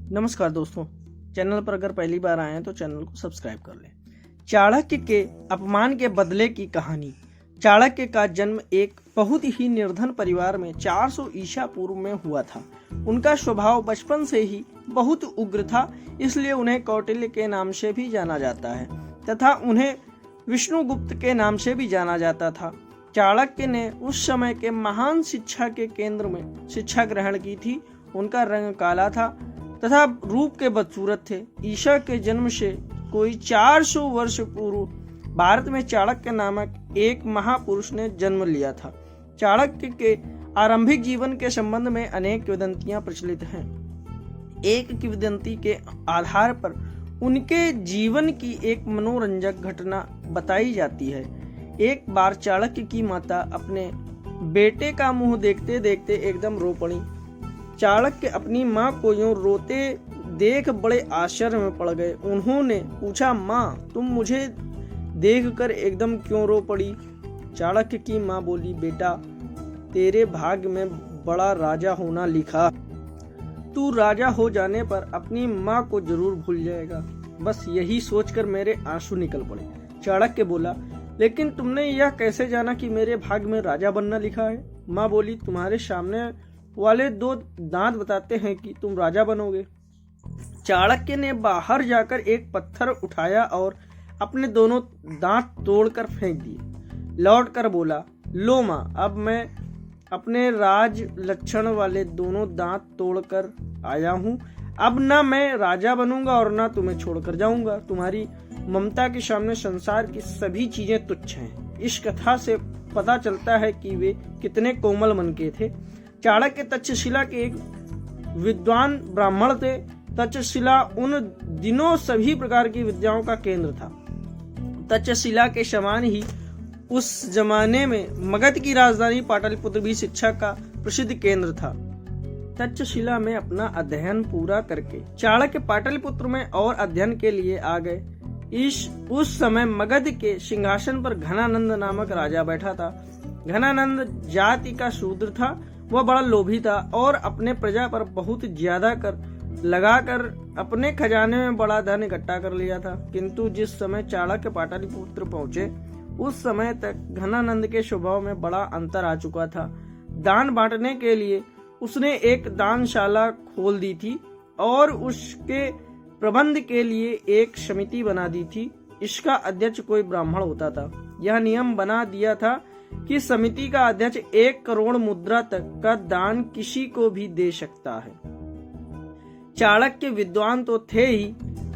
नमस्कार दोस्तों, चैनल पर अगर पहली बार आए हैं तो चैनल को सब्सक्राइब कर लें। चाणक्य के अपमान के बदले की कहानी। चाणक्य का जन्म एक बहुत ही निर्धन परिवार में 400 ईसा पूर्व में हुआ था। उनका स्वभाव बचपन से ही बहुत उग्र था, इसलिए उन्हें कौटिल्य के नाम से भी जाना जाता है तथा उन्हें विष्णुगुप्त के नाम से भी जाना जाता था। चाणक्य ने उस समय के महान शिक्षा के केंद्र में शिक्षा ग्रहण की थी। उनका रंग काला था तथा रूप के बदसूरत थे। ईसा के जन्म से कोई 400 वर्ष पूर्व भारत में चाणक्य नामक एक महापुरुष ने जन्म लिया था। चाणक्य के आरंभिक जीवन के संबंध में अनेक किंवदंतियां प्रचलित हैं। एक किंवदंती के आधार पर उनके जीवन की एक मनोरंजक घटना बताई जाती है। एक बार चाणक्य की माता अपने बेटे का मुंह देखते देखते एकदम रो पड़ी। चाणक्य अपनी माँ को यूं रोते देख बड़े आश्चर्य में पड़ गए। उन्होंने पूछा, माँ तुम मुझे देखकर एकदम क्यों रो पड़ी? चाणक्य की माँ बोली, बेटा तेरे भाग्य में बड़ा राजा होना लिखा। तू राजा हो जाने पर अपनी माँ को जरूर भूल जाएगा। बस यही सोचकर मेरे आंसू निकल पड़े। चाणक्य बोला, लेकिन तुमने यह कैसे जाना कि मेरे भाग्य में राजा बनना लिखा है? माँ बोली, तुम्हारे सामने वाले 2 दांत बताते हैं कि तुम राजा बनोगे। चाणक्य ने बाहर जाकर एक पत्थर उठाया और अपने दोनों दांत तोड़कर फेंक दिए। लौटकर बोला, लो माँ, अब मैं अपने राज लक्षण वाले दोनों दांत तोड़कर आया हूँ। अब ना मैं राजा बनूंगा और ना तुम्हें छोड़कर जाऊंगा। तुम्हारी ममता के सामने संसार की सभी चीजें तुच्छ हैं। इस कथा से पता चलता है कि वे कितने कोमल मन के थे। चाणक्य तक्षशिला के एक विद्वान ब्राह्मण थे। तक्षशिला उन दिनों सभी प्रकार की विद्याओं का केंद्र था। तक्षशिला के समान ही उस जमाने में मगध की राजधानी पाटलिपुत्र भी शिक्षा का प्रसिद्ध केंद्र था। तक्षशिला में अपना अध्ययन पूरा करके चाणक्य पाटलिपुत्र में और अध्ययन के लिए आ गए। उस समय मगध के सिंहासन पर घनानंद नामक राजा बैठा था। घनानंद जाति का शूद्र था। वह बड़ा लोभी था और अपने प्रजा पर बहुत ज्यादा कर लगाकर अपने खजाने में बड़ा धन इकट्ठा कर लिया था। किंतु जिस समय चाणक्य पाटलिपुत्र पहुंचे उस समय तक घनानंद के स्वभाव में बड़ा अंतर आ चुका था। दान बांटने के लिए उसने एक दानशाला खोल दी थी और उसके प्रबंध के लिए एक समिति बना दी थी। इसका अध्यक्ष कोई ब्राह्मण होता था। यह नियम बना दिया था कि समिति का अध्यक्ष 1 करोड़ मुद्रा तक का दान किसी को भी दे सकता है। चाणक्य विद्वान तो थे ही,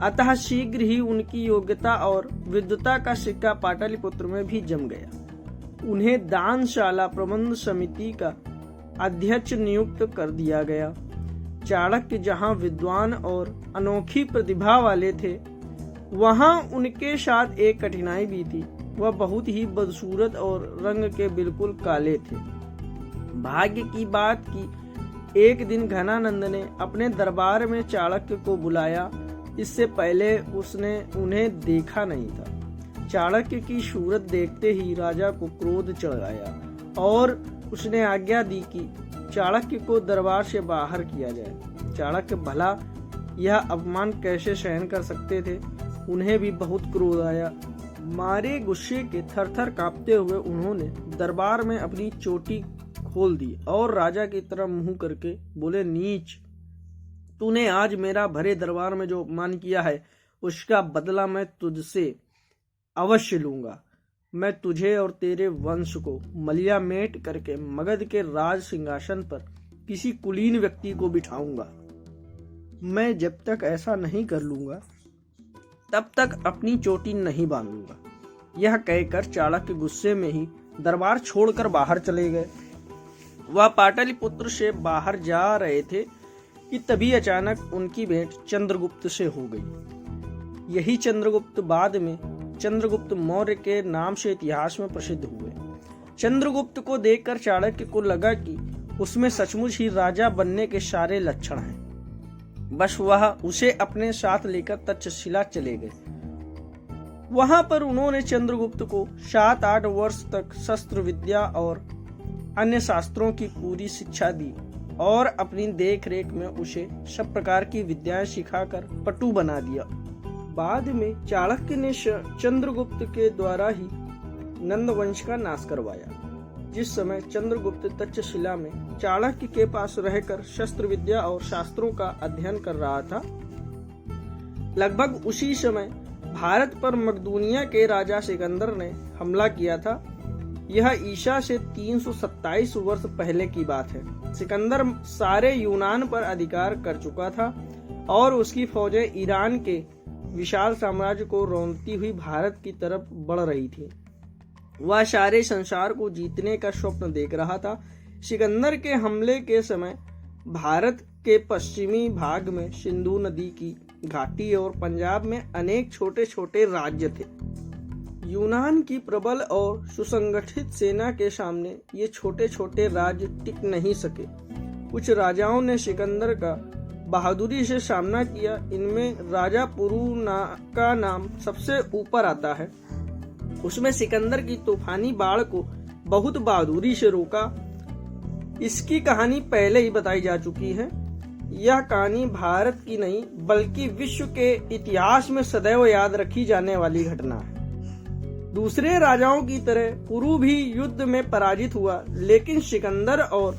अतः शीघ्र ही उनकी योग्यता और विद्वता का सिक्का पाटलिपुत्र में भी जम गया। उन्हें दानशाला प्रबंध समिति का अध्यक्ष नियुक्त कर दिया गया। चाणक्य जहां विद्वान और अनोखी प्रतिभा वाले थे, वहां उनके साथ एक कठिनाई भी थी। वह बहुत ही बदसूरत और रंग के बिल्कुल काले थे। भाग्य की बात की एक दिन घनानंद ने अपने दरबार में चाणक्य को बुलाया। इससे पहले उसने उन्हें देखा नहीं था। चाणक्य की सूरत देखते ही राजा को क्रोध चढ़ आया और उसने आज्ञा दी कि चाणक्य को दरबार से बाहर किया जाए। चाणक्य भला यह अपमान कैसे सहन कर सकते थे? उन्हें भी बहुत क्रोध आया। मारे गुस्से के थर-थर कांपते हुए उन्होंने दरबार में अपनी चोटी खोल दी और राजा की तरफ मुंह करके बोले, नीच, तूने आज मेरा भरे दरबार में जो अपमान किया है उसका बदला मैं तुझसे अवश्य लूंगा। मैं तुझे और तेरे वंश को मलियामेट करके मगध के राज सिंहासन पर किसी कुलीन व्यक्ति को बिठाऊंगा। मैं जब तक ऐसा नहीं कर लूंगा तब तक अपनी चोटी नहीं बांधूंगा। यह कहकर चाणक्य गुस्से में ही दरबार छोड़कर बाहर चले गए। वह पाटलिपुत्र से बाहर जा रहे थे कि तभी अचानक उनकी भेंट चंद्रगुप्त से हो गई। यही चंद्रगुप्त बाद में चंद्रगुप्त मौर्य के नाम से इतिहास में प्रसिद्ध हुए। चंद्रगुप्त को देखकर चाणक्य को लगा कि उसमें सचमुच ही राजा बनने के सारे लक्षण हैं। बस वह उसे अपने साथ लेकर तक्षशिला चले गए। वहां पर उन्होंने चंद्रगुप्त को 7-8 वर्ष तक शस्त्र विद्या और अन्य शास्त्रों की पूरी शिक्षा दी। और अपनी देख रेख में उसे सब प्रकार की विद्याएं सिखाकर पटु बना दिया। बाद में चाणक्य ने चंद्रगुप्त के द्वारा ही नंद वंश का नाश करवाया। जिस समय चंद्रगुप्त तक्षशिला में चाणक्य के पास रहकर शस्त्र विद्या और शास्त्रों का अध्ययन कर रहा था, लगभग उसी समय भारत पर मकदूनिया के राजा सिकंदर ने हमला किया था। यह ईसा से 327 वर्ष पहले की बात है। सिकंदर सारे यूनान पर अधिकार कर चुका था और उसकी फौजें ईरान के विशाल साम्राज्य को रौंदती हुई भारत की तरफ बढ़ रही थी। वह सारे संसार को जीतने का स्वप्न देख रहा था। सिकंदर के हमले के समय भारत के पश्चिमी भाग में सिंधु नदी की घाटी और पंजाब में अनेक छोटे छोटे राज्य थे। यूनान की प्रबल और सुसंगठित सेना के सामने ये छोटे छोटे राज्य टिक नहीं सके। कुछ राजाओं ने सिकंदर का बहादुरी से सामना किया। इनमें राजा पुरु का नाम सबसे ऊपर आता है। उसमें सिकंदर की तूफानी बाढ़ को बहुत बहादुरी से रोका। इसकी कहानी पहले ही बताई जा चुकी है। यह कहानी भारत की नहीं बल्कि विश्व के इतिहास में सदैव याद रखी जाने वाली घटना है। दूसरे राजाओं की तरह पुरु भी युद्ध में पराजित हुआ, लेकिन सिकंदर और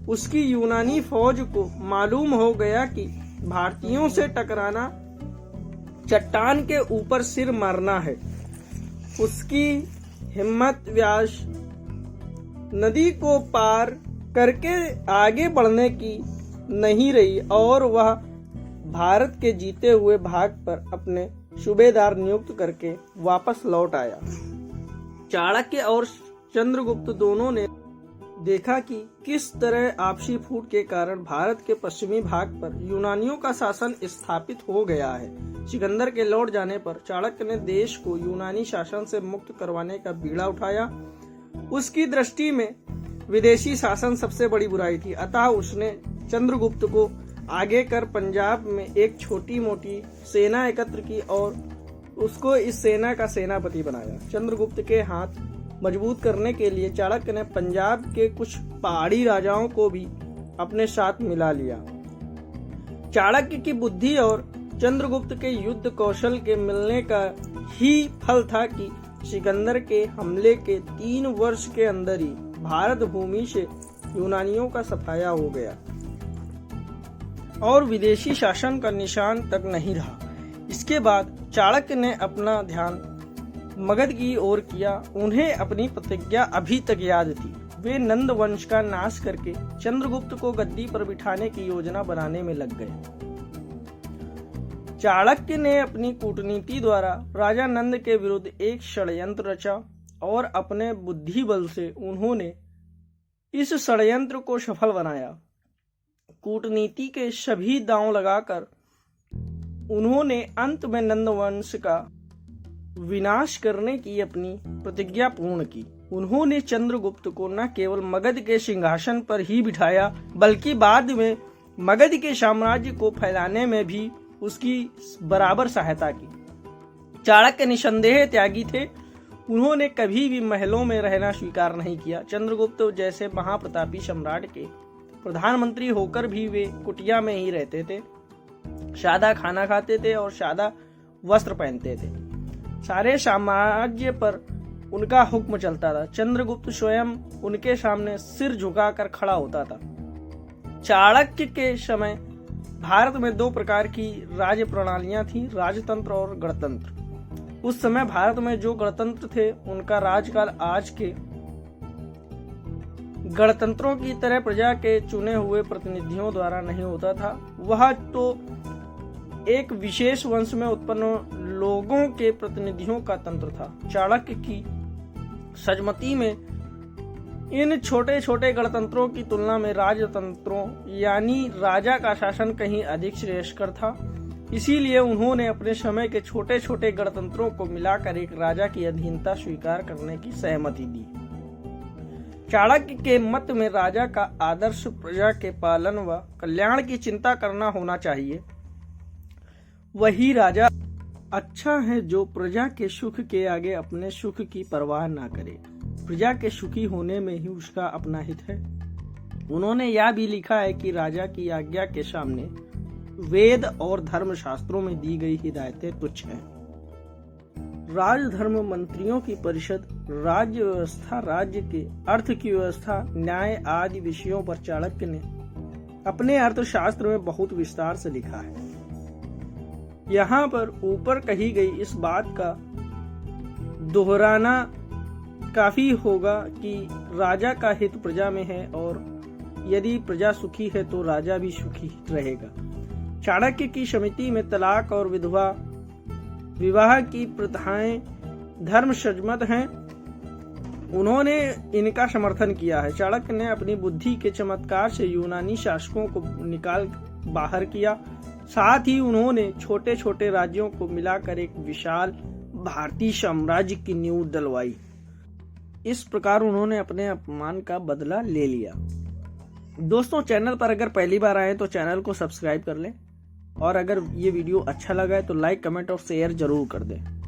उसकी यूनानी फौज को मालूम हो गया कि भारतीयों से टकराना चट्टान के ऊपर सिर मारना है। उसकी हिम्मत व्यास नदी को पार करके आगे बढ़ने की नहीं रही और वह भारत के जीते हुए भाग पर अपने सूबेदार नियुक्त करके वापस लौट आया। चाणक्य और चंद्रगुप्त दोनों ने देखा कि किस तरह आपसी फूट के कारण भारत के पश्चिमी भाग पर यूनानियों का शासन स्थापित हो गया है। सिकंदर के लौट जाने पर चाणक्य ने देश को यूनानी शासन से मुक्त करवाने का बीड़ा उठाया। उसकी दृष्टि में विदेशी शासन सबसे बड़ी बुराई थी, अतः उसने चंद्रगुप्त को आगे कर पंजाब में एक छोटी मोटी सेना एकत्र की और उसको इस सेना का सेनापति बनाया। चंद्रगुप्त के हाथ मजबूत करने के लिए चाणक्य ने पंजाब के कुछ पहाड़ी राजाओं को भी अपने साथ मिला लिया। चाणक्य की बुद्धि और चंद्रगुप्त के युद्ध कौशल के मिलने का ही फल था कि सिकंदर के हमले के 3 वर्ष के अंदर ही भारत भूमि से यूनानियों का सफाया हो गया और विदेशी शासन का निशान तक नहीं रहा। इसके बाद चाणक्य ने अपना ध्यान मगध की ओर किया। उन्हें अपनी प्रतिज्ञा अभी तक याद थी। वे नंद वंश का नाश करके चंद्रगुप्त को गद्दी पर बिठाने की योजना बनाने में लग गए। चाणक्य ने अपनी कूटनीति द्वारा राजा नंद के विरुद्ध एक षड्यंत्र रचा और अपने बुद्धि बल से उन्होंने इस षड्यंत्र को सफल बनाया। कूटनीति के सभी दांव लगाकर उन्होंने अंत में नंद वंश का विनाश करने की अपनी प्रतिज्ञा पूर्ण की। उन्होंने चंद्रगुप्त को न केवल मगध के सिंहासन पर ही बिठाया बल्कि बाद में मगध के साम्राज्य को फैलाने में भी उसकी बराबर सहायता की। चाणक्य निसंदेह त्यागी थे। उन्होंने कभी भी महलों में रहना स्वीकार नहीं किया। चंद्रगुप्त जैसे महाप्रतापी सम्राट के प्रधानमंत्री होकर भी वे कुटिया में ही रहते थे, सादा खाना खाते थे और सादा वस्त्र पहनते थे। सारे साम्राज्य पर उनका हुक्म चलता था। चंद्रगुप्त स्वयं उनके सामने सिर झुकाकर खड़ा होता था। चाणक्य के समय भारत में 2 प्रकार की राज्य प्रणालियां थी, राजतंत्र और गणतंत्र। उस समय भारत में जो गणतंत्र थे उनका राजकाल आज के गणतंत्रों की तरह प्रजा के चुने हुए प्रतिनिधियों द्वारा नहीं होता था। वह तो एक विशेष वंश में उत्पन्न लोगों के प्रतिनिधियों का तंत्र था। चाणक्य की सजमती में इन छोटे छोटे गणतंत्रों की तुलना में राजतंत्रों यानी राजा का शासन कहीं अधिक श्रेयस्कर था। इसीलिए उन्होंने अपने समय के छोटे छोटे गणतंत्रों को मिलाकर एक राजा की अधीनता स्वीकार करने की सहमति दी। चाणक्य के मत में राजा का आदर्श प्रजा के पालन व कल्याण की चिंता करना होना चाहिए। वही राजा अच्छा है जो प्रजा के सुख के आगे अपने सुख की परवाह ना करे। प्रजा के सुखी होने में ही उसका अपना हित है। उन्होंने यह भी लिखा है कि राजा की आज्ञा के सामने वेद और धर्मशास्त्रों में दी गई हिदायतें तुच्छ हैं। राजधर्म मंत्रियों की परिषद, राज्य व्यवस्था, राज्य के अर्थ की व्यवस्था, न्याय आदि विषयों पर चाणक्य ने अपने अर्थशास्त्र में बहुत विस्तार से लिखा है। यहाँ पर ऊपर कही गई इस बात का दोहराना काफी होगा कि राजा का हित प्रजा में है और यदि प्रजा सुखी है तो राजा भी सुखी रहेगा। चाणक्य की समिति में तलाक और विधवा विवाह की प्रथाएं धर्म सजमत हैं। उन्होंने इनका समर्थन किया है। चाणक्य ने अपनी बुद्धि के चमत्कार से यूनानी शासकों को निकाल बाहर किया। साथ ही उन्होंने छोटे छोटे राज्यों को मिलाकर एक विशाल भारतीय साम्राज्य की नींव डलवाई। इस प्रकार उन्होंने अपने अपमान का बदला ले लिया। दोस्तों, चैनल पर अगर पहली बार आए तो चैनल को सब्सक्राइब कर लें और अगर ये वीडियो अच्छा लगा है तो लाइक, कमेंट और शेयर जरूर कर दें।